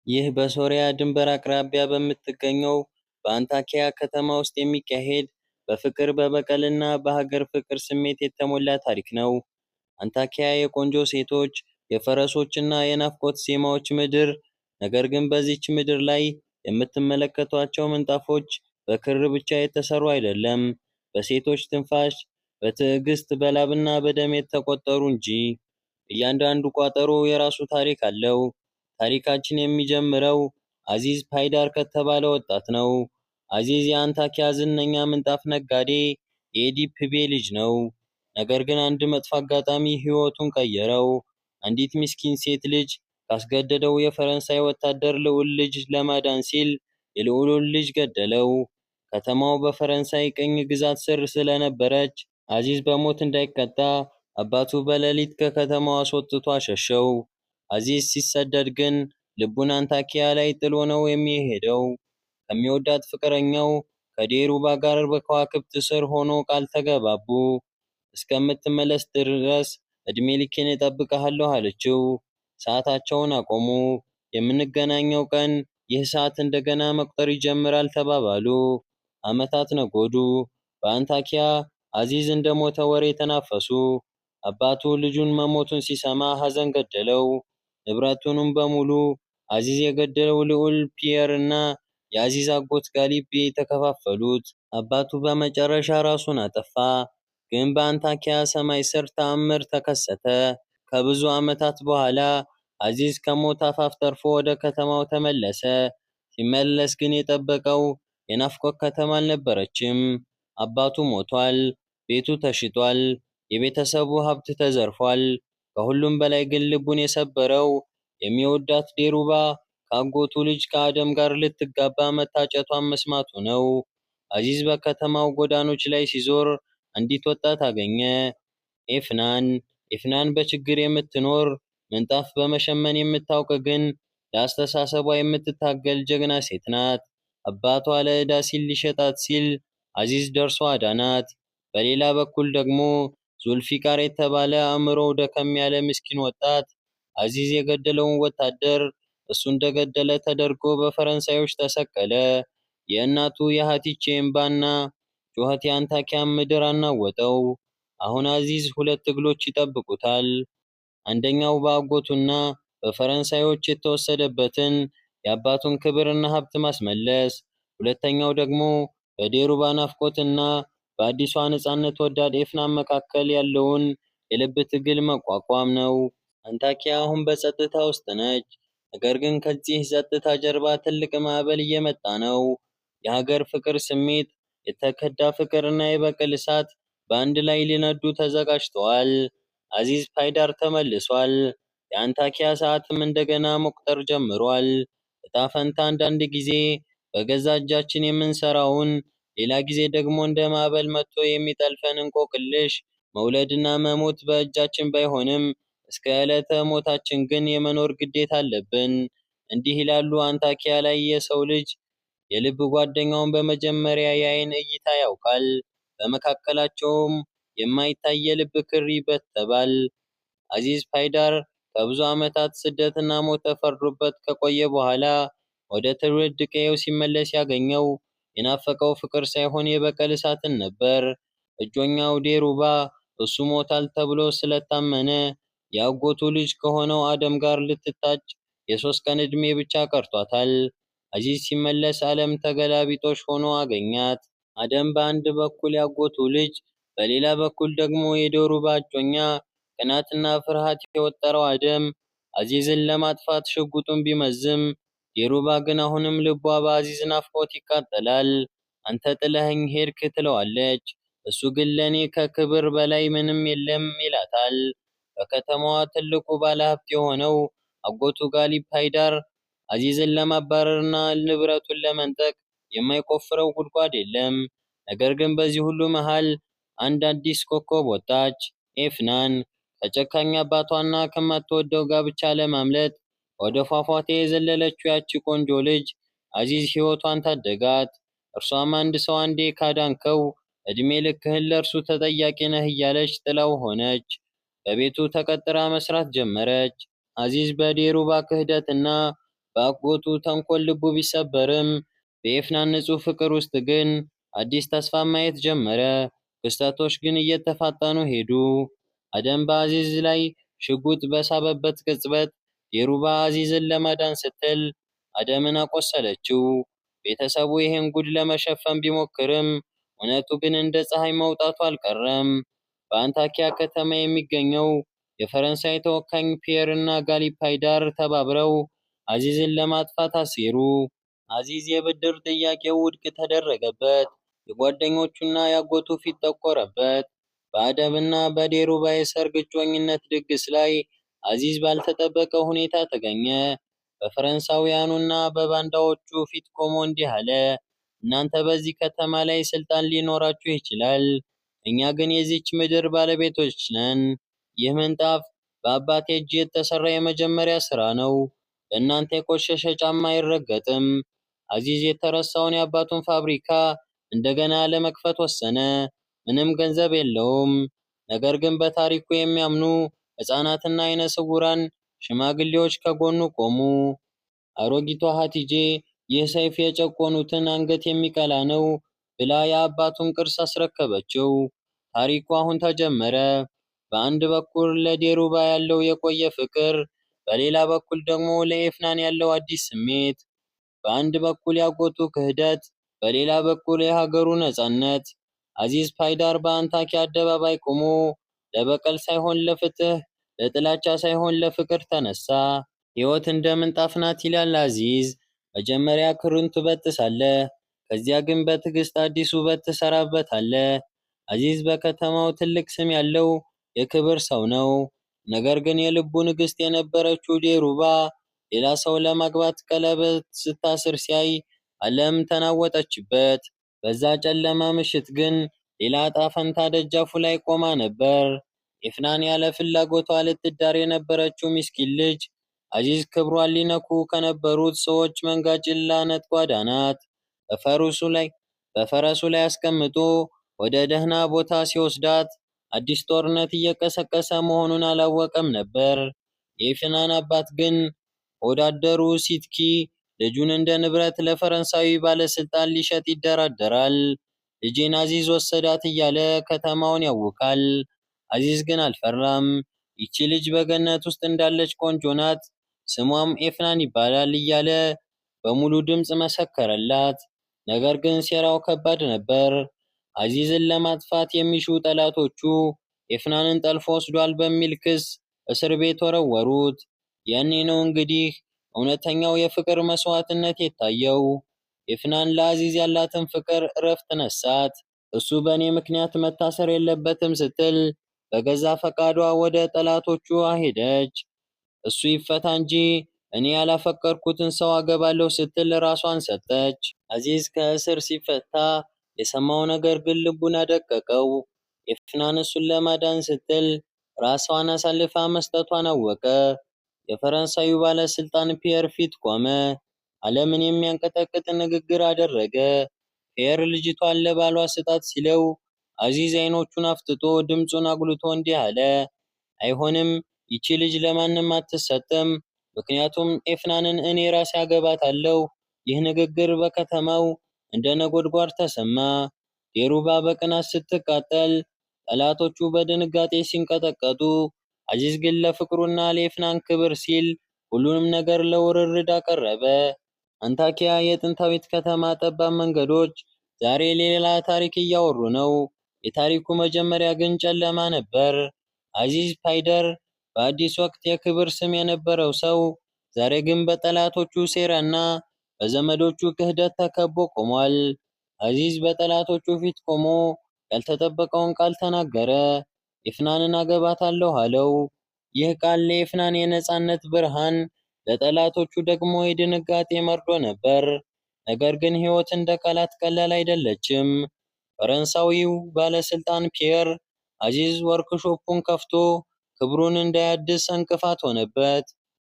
ይህ በሶሪያ ድንበር አቅራቢያ በምትገኘው በአንታኪያ ከተማ ውስጥ የሚካሄድ በፍቅር በበቀልና በሀገር ፍቅር ስሜት የተሞላ ታሪክ ነው። አንታኪያ የቆንጆ ሴቶች፣ የፈረሶችና የናፍቆት ዜማዎች ምድር። ነገር ግን በዚች ምድር ላይ የምትመለከቷቸው ምንጣፎች በክር ብቻ የተሰሩ አይደለም፣ በሴቶች ትንፋሽ፣ በትዕግስት፣ በላብና በደም የተቆጠሩ እንጂ። እያንዳንዱ ቋጠሮ የራሱ ታሪክ አለው። ታሪካችን የሚጀምረው አዚዝ ፓይዳር ከተባለ ወጣት ነው። አዚዝ የአንታኪያ ዝነኛ ምንጣፍ ነጋዴ የኤዲፕ ልጅ ነው። ነገር ግን አንድ መጥፎ አጋጣሚ ሕይወቱን ቀየረው። አንዲት ምስኪን ሴት ልጅ ካስገደደው የፈረንሳይ ወታደር ልዑል ልጅ ለማዳን ሲል የልዑሉን ልጅ ገደለው። ከተማው በፈረንሳይ ቅኝ ግዛት ስር ስለነበረች አዚዝ በሞት እንዳይቀጣ አባቱ በሌሊት ከከተማው አስወጥቶ አሸሸው። አዚዝ ሲሰደድ ግን ልቡን አንታኪያ ላይ ጥሎ ነው የሚሄደው። ከሚወዳት ፍቅረኛው ከዴሩባ ጋር በከዋክብት ስር ሆኖ ቃል ተገባቡ። እስከምትመለስ ድረስ እድሜ ልኬን እጠብቅሃለሁ አለችው። ሰዓታቸውን አቆሙ። የምንገናኘው ቀን ይህ ሰዓት እንደገና መቁጠር ይጀምራል ተባባሉ። ዓመታት ነጎዱ። በአንታኪያ አዚዝ እንደሞተ ወሬ ተናፈሱ። አባቱ ልጁን መሞቱን ሲሰማ ሐዘን ገደለው። ንብረቱንም በሙሉ አዚዝ የገደለው ልዑል ፒየር እና የአዚዝ አጎት ጋሊብ ተከፋፈሉት። አባቱ በመጨረሻ ራሱን አጠፋ። ግን በአንታኪያ ሰማይ ስር ተአምር ተከሰተ። ከብዙ ዓመታት በኋላ አዚዝ ከሞት አፋፍ ተርፎ ወደ ከተማው ተመለሰ። ሲመለስ ግን የጠበቀው የናፍቆት ከተማ አልነበረችም። አባቱ ሞቷል። ቤቱ ተሽጧል። የቤተሰቡ ሀብት ተዘርፏል። ከሁሉም በላይ ግን ልቡን የሰበረው የሚወዳት ዴሩባ ከአጎቱ ልጅ ከአደም ጋር ልትጋባ መታጨቷን መስማቱ ነው። አዚዝ በከተማው ጎዳኖች ላይ ሲዞር አንዲት ወጣት አገኘ። ኤፍናን በችግር የምትኖር ምንጣፍ በመሸመን የምታውቅ ግን ለአስተሳሰቧ የምትታገል ጀግና ሴት ናት። አባቷ ለዕዳ ሲል ሊሸጣት ሲል አዚዝ ደርሶ አዳናት። በሌላ በኩል ደግሞ ዙልፊቃር የተባለ አእምሮው ደከም ያለ ምስኪን ወጣት አዚዝ የገደለውን ወታደር እሱ እንደገደለ ተደርጎ በፈረንሳዮች ተሰቀለ። የእናቱ የሃቲቼ እምባና ጩኸት የአንታኪያን ምድር አናወጠው። አሁን አዚዝ ሁለት ትግሎች ይጠብቁታል። አንደኛው በአጎቱና በፈረንሳዮች የተወሰደበትን የአባቱን ክብርና ሀብት ማስመለስ፣ ሁለተኛው ደግሞ በዴሩባ ናፍቆትና በአዲሷ ነፃነት ወዳድ ኤፍናን መካከል ያለውን የልብ ትግል መቋቋም ነው። አንታኪያ አሁን በጸጥታ ውስጥ ነች። ነገር ግን ከዚህ ጸጥታ ጀርባ ትልቅ ማዕበል እየመጣ ነው። የሀገር ፍቅር ስሜት፣ የተከዳ ፍቅርና የበቀል እሳት በአንድ ላይ ሊነዱ ተዘጋጅተዋል። አዚዝ ፓይዳር ተመልሷል። የአንታኪያ ሰዓትም እንደገና መቁጠር ጀምሯል። እጣ ፈንታ አንዳንድ ጊዜ በገዛ እጃችን የምንሰራውን፣ ሌላ ጊዜ ደግሞ እንደ ማዕበል መጥቶ የሚጠልፈን እንቆቅልሽ። መውለድና መሞት በእጃችን ባይሆንም እስከ ዕለተ ሞታችን ግን የመኖር ግዴታ አለብን። እንዲህ ይላሉ አንታኪያ ላይ የሰው ልጅ የልብ ጓደኛውን በመጀመሪያ የዓይን እይታ ያውቃል። በመካከላቸውም የማይታይ የልብ ክር ይበተባል። አዚዝ ፓይዳር ከብዙ ዓመታት ስደትና ሞት ተፈርዶበት ከቆየ በኋላ ወደ ትውልድ ቀዬው ሲመለስ ያገኘው የናፈቀው ፍቅር ሳይሆን የበቀል እሳትን ነበር። እጮኛው ዴሩባ እሱ ሞታል ተብሎ ስለታመነ የአጎቱ ልጅ ከሆነው አደም ጋር ልትታጭ የ3 ቀን ዕድሜ ብቻ ቀርቷታል። አዚዝ ሲመለስ ዓለም ተገላቢጦሽ ሆኖ አገኛት። አደም በአንድ በኩል ያጎቱ ልጅ፣ በሌላ በኩል ደግሞ የዴሩባ እጮኛ። ቅናትና ፍርሃት የወጠረው አደም አዚዝን ለማጥፋት ሽጉጡን ቢመዝም፣ ዴሩባ ግን አሁንም ልቧ በአዚዝ ናፍቆት ይቃጠላል። አንተ ጥለኸኝ ሄድክ ትለዋለች። እሱ ግን ለኔ ከክብር በላይ ምንም የለም ይላታል። በከተማዋ ትልቁ ባለሀብት የሆነው አጎቱ ጋሊብ ፓይዳር አዚዝን ለማባረርና ንብረቱን ለመንጠቅ የማይቆፍረው ጉድጓድ የለም። ነገር ግን በዚህ ሁሉ መሃል አንድ አዲስ ኮከብ ወጣች። ኤፍናን ከጨካኝ አባቷና ከማትወደው ጋብቻ ለማምለጥ ወደ ፏፏቴ የዘለለችው ያቺ ቆንጆ ልጅ አዚዝ ሕይወቷን ታደጋት። እርሷም አንድ ሰው አንዴ ካዳንከው ዕድሜ ልክህን ለእርሱ ተጠያቂ ነህ እያለች ጥላው ሆነች። በቤቱ ተቀጥራ መስራት ጀመረች። አዚዝ በዴሩባ ክህደትና በአጎቱ ተንኮል ልቡ ቢሰበርም በኤፍናን ንጹሕ ፍቅር ውስጥ ግን አዲስ ተስፋ ማየት ጀመረ። ክስተቶች ግን እየተፋጠኑ ሄዱ። አደም በአዚዝ ላይ ሽጉጥ በሳበበት ቅጽበት ዴሩባ አዚዝን ለማዳን ስትል አደምን አቆሰለችው። ቤተሰቡ ይህን ጉድ ለመሸፈን ቢሞክርም እውነቱ ግን እንደ ፀሐይ መውጣቱ አልቀረም። በአንታኪያ ከተማ የሚገኘው የፈረንሳይ ተወካይ ፒየር እና ጋሊብ ሃይዳር ተባብረው አዚዝን ለማጥፋት አሴሩ። አዚዝ የብድር ጥያቄው ውድቅ ተደረገበት። የጓደኞቹና የአጎቱ ፊት ጠቆረበት። በአደምና በዴሩባ የሰርግ እጮኝነት ድግስ ላይ አዚዝ ባልተጠበቀ ሁኔታ ተገኘ። በፈረንሳውያኑና በባንዳዎቹ ፊት ቆሞ እንዲህ አለ፣ እናንተ በዚህ ከተማ ላይ ስልጣን ሊኖራችሁ ይችላል፣ እኛ ግን የዚች ምድር ባለቤቶች ነን። ይህ ምንጣፍ በአባቴ እጅ የተሰራ የመጀመሪያ ስራ ነው። በእናንተ የቆሸሸ ጫማ አይረገጥም። አዚዝ የተረሳውን የአባቱን ፋብሪካ እንደገና ለመክፈት ወሰነ። ምንም ገንዘብ የለውም፣ ነገር ግን በታሪኩ የሚያምኑ ሕፃናትና አይነ ስውራን ሽማግሌዎች ከጎኑ ቆሙ። አሮጊቷ ሀቲጄ ይህ ሰይፍ የጨቆኑትን አንገት የሚቀላ ነው ብላ የአባቱን ቅርስ አስረከበችው። ታሪኩ አሁን ተጀመረ። በአንድ በኩል ለዴሩባ ያለው የቆየ ፍቅር፣ በሌላ በኩል ደግሞ ለኤፍናን ያለው አዲስ ስሜት። በአንድ በኩል ያጎቱ ክህደት፣ በሌላ በኩል የሀገሩ ነፃነት። አዚዝ ፓይዳር በአንታኪያ አደባባይ ቆሞ ለበቀል ሳይሆን ለፍትህ፣ ለጥላቻ ሳይሆን ለፍቅር ተነሳ። ሕይወት እንደ ምንጣፍ ናት ይላል አዚዝ። መጀመሪያ ክሩን ትበጥሳለህ፣ ከዚያ ግን በትዕግስት አዲስ ውበት ትሰራበታለህ። አዚዝ በከተማው ትልቅ ስም ያለው የክብር ሰው ነው። ነገር ግን የልቡ ንግሥት የነበረችው ዴሩባ ሌላ ሰው ለማግባት ቀለበት ስታስር ሲያይ ዓለም ተናወጠችበት። በዛ ጨለማ ምሽት ግን ሌላ ዕጣ ፈንታ ደጃፉ ላይ ቆማ ነበር። ኤፍናን ያለ ፍላጎቷ ልትዳር የነበረችው ምስኪን ልጅ አዚዝ ክብሯን ሊነኩ ከነበሩት ሰዎች መንጋ ጭላ ነጥቆ አዳናት። በፈረሱ ላይ አስቀምጦ ወደ ደህና ቦታ ሲወስዳት አዲስ ጦርነት እየቀሰቀሰ መሆኑን አላወቀም ነበር። የኤፍናን አባት ግን ወዳደሩ ሲትኪ ልጁን እንደ ንብረት ለፈረንሳዊ ባለስልጣን ሊሸጥ ይደራደራል። ልጄን አዚዝ ወሰዳት እያለ ከተማውን ያውካል። አዚዝ ግን አልፈራም። ይቺ ልጅ በገነት ውስጥ እንዳለች ቆንጆ ናት፣ ስሟም ኤፍናን ይባላል እያለ በሙሉ ድምፅ መሰከረላት። ነገር ግን ሴራው ከባድ ነበር። አዚዝን ለማጥፋት የሚሹ ጠላቶቹ ኤፍናንን ጠልፎ ወስዷል በሚል ክስ እስር ቤት ወረወሩት። ያኔ ነው እንግዲህ እውነተኛው የፍቅር መስዋዕትነት የታየው። ኤፍናን ለአዚዝ ያላትን ፍቅር እረፍት ነሳት። እሱ በእኔ ምክንያት መታሰር የለበትም ስትል በገዛ ፈቃዷ ወደ ጠላቶቹ ሄደች። እሱ ይፈታ እንጂ እኔ ያላፈቀርኩትን ሰው አገባለሁ ስትል ራሷን ሰጠች። አዚዝ ከእስር ሲፈታ የሰማው ነገር ግን ልቡን አደቀቀው። ኤፍናን እሱን ለማዳን ስትል ራሷን አሳልፋ መስጠቷን አወቀ። የፈረንሳዩ ባለስልጣን ፒየር ፊት ቆመ። ዓለምን የሚያንቀጠቅጥ ንግግር አደረገ። ፒየር ልጅቷን ለባሏ ስጣት ሲለው አዚዝ አይኖቹን አፍጥጦ ድምፁን አጉልቶ እንዲህ አለ፣ አይሆንም፣ ይቺ ልጅ ለማንም አትሰጥም፣ ምክንያቱም ኤፍናንን እኔ ራሴ አገባታለሁ። ይህ ንግግር በከተማው እንደ ነጎድጓድ ተሰማ። ዴሩባ በቅናት ስትቃጠል፣ ጠላቶቹ በድንጋጤ ሲንቀጠቀጡ፣ አዚዝ ግን ለፍቅሩና ለኤፍናን ክብር ሲል ሁሉንም ነገር ለውርርድ አቀረበ። አንታኪያ የጥንታዊት ከተማ ጠባብ መንገዶች ዛሬ ሌላ ታሪክ እያወሩ ነው። የታሪኩ መጀመሪያ ግን ጨለማ ነበር። አዚዝ ፓይደር በአዲስ ወቅት የክብር ስም የነበረው ሰው ዛሬ ግን በጠላቶቹ ሴራና በዘመዶቹ ክህደት ተከቦ ቆሟል። አዚዝ በጠላቶቹ ፊት ቆሞ ያልተጠበቀውን ቃል ተናገረ። ኤፍናንን አገባታለሁ አለው። ይህ ቃል ለኤፍናን የነፃነት ብርሃን፣ ለጠላቶቹ ደግሞ የድንጋጤ መርዶ ነበር። ነገር ግን ሕይወት እንደ ቃላት ቀላል አይደለችም። ፈረንሳዊው ባለስልጣን ፒየር አዚዝ ወርክሾፑን ከፍቶ ክብሩን እንዳያድስ እንቅፋት ሆነበት።